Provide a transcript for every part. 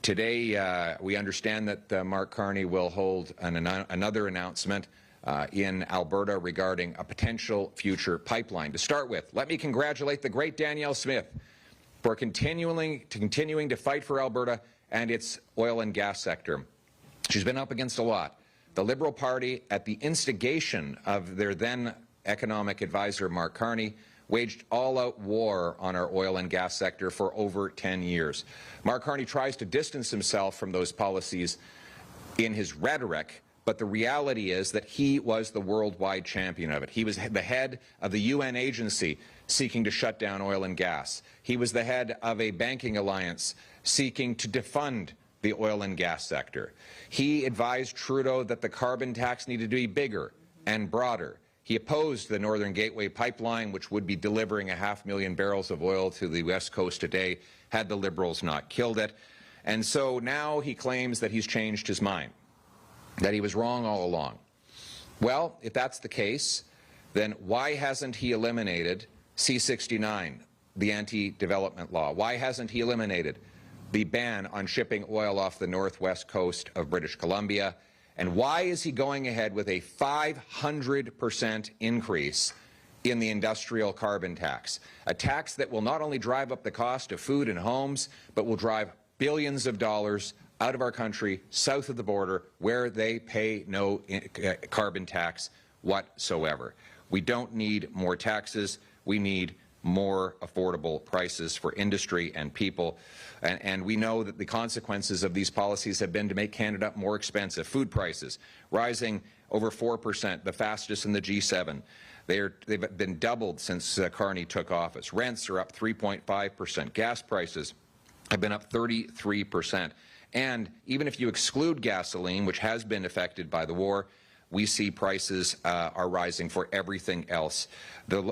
Today, we understand that Mark Carney will hold another announcement in Alberta regarding a potential future pipeline. To start with, let me congratulate the great Danielle Smith for continuing to fight for Alberta and its oil and gas sector. She's been up against a lot. The Liberal Party, at the instigation of their then economic advisor, Mark Carney, waged all-out war on our oil and gas sector for over 10 years. Mark Carney tries to distance himself from those policies in his rhetoric, but the reality is that he was the worldwide champion of it. He was the head of the UN agency seeking to shut down oil and gas. He was the head of a banking alliance seeking to defund the oil and gas sector. He advised Trudeau that the carbon tax needed to be bigger and broader. He opposed the Northern Gateway pipeline, which would be delivering 500,000 barrels of oil to the West Coast today, had the Liberals not killed it. And so now he claims that he's changed his mind, that he was wrong all along. Well, if that's the case, then why hasn't he eliminated C-69, the anti-development law? Why hasn't he eliminated the ban on shipping oil off the northwest coast of British Columbia? And why is he going ahead with a 500% increase in the industrial carbon tax? A tax that will not only drive up the cost of food and homes, but will drive billions of dollars out of our country, south of the border, where they pay no carbon tax whatsoever. We don't need more taxes. We need more affordable prices for industry and people. And we know that the consequences of these policies have been to make Canada more expensive. Food prices rising over 4%, the fastest in the G7. They've been doubled since Carney took office. Rents are up 3.5%. Gas prices have been up 33%. And even if you exclude gasoline, which has been affected by the war, we see prices are rising for everything else.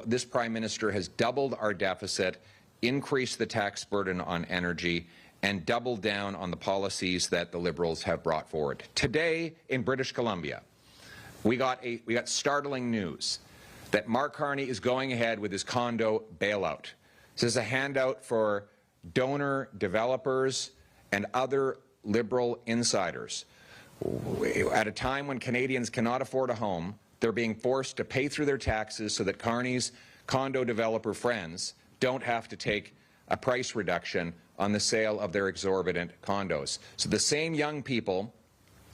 This Prime Minister has doubled our deficit, increased the tax burden on energy, and doubled down on the policies that the Liberals have brought forward. Today in British Columbia, we got startling news that Mark Carney is going ahead with his condo bailout. This is a handout for donor developers and other Liberal insiders. At a time when Canadians cannot afford a home, they're being forced to pay through their taxes so that Carney's condo developer friends don't have to take a price reduction on the sale of their exorbitant condos. So the same young people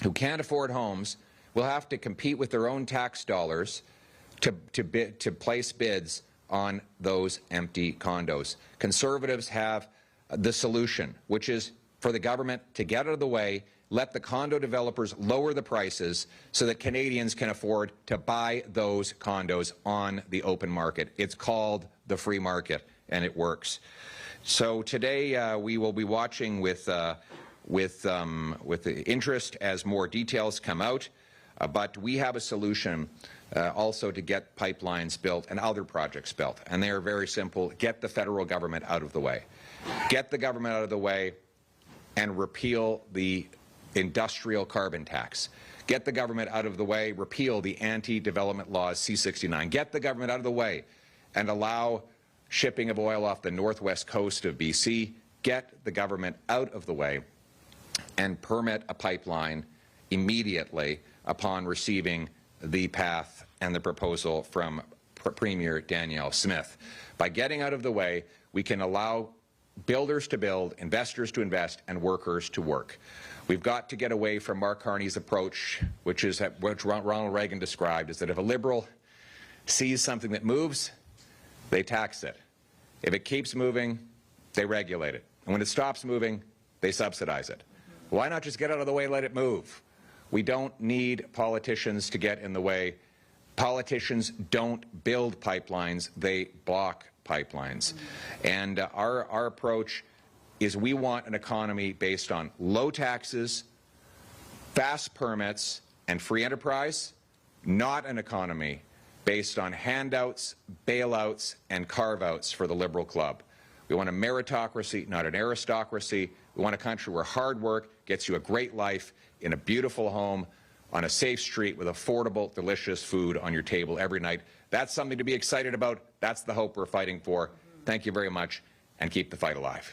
who can't afford homes will have to compete with their own tax dollars to place bids on those empty condos. Conservatives have the solution, which is for the government to get out of the way, let the condo developers lower the prices so that Canadians can afford to buy those condos on the open market. It's called the free market, and it works. So today we will be watching with interest as more details come out. But we have a solution also to get pipelines built and other projects built, and they are very simple. Get the federal government out of the way. Get the government out of the way and repeal the industrial carbon tax. Get the government out of the way, repeal the anti-development laws C-69. Get the government out of the way and allow shipping of oil off the northwest coast of BC. Get the government out of the way and permit a pipeline immediately upon receiving the path and the proposal from Premier Danielle Smith. By getting out of the way, we can allow builders to build, investors to invest, and workers to work. We've got to get away from Mark Carney's approach, which Ronald Reagan described, is that if a Liberal sees something that moves, they tax it. If it keeps moving, they regulate it. And when it stops moving, they subsidize it. Why not just get out of the way and let it move? We don't need politicians to get in the way. Politicians don't build pipelines, they block pipelines. And our approach is we want an economy based on low taxes, fast permits, and free enterprise, not an economy based on handouts, bailouts, and carve-outs for the Liberal club. We want a meritocracy, not an aristocracy. We want a country where hard work gets you a great life in a beautiful home on a safe street with affordable, delicious food on your table every night. That's something to be excited about. That's the hope we're fighting for. Thank you very much, and keep the fight alive.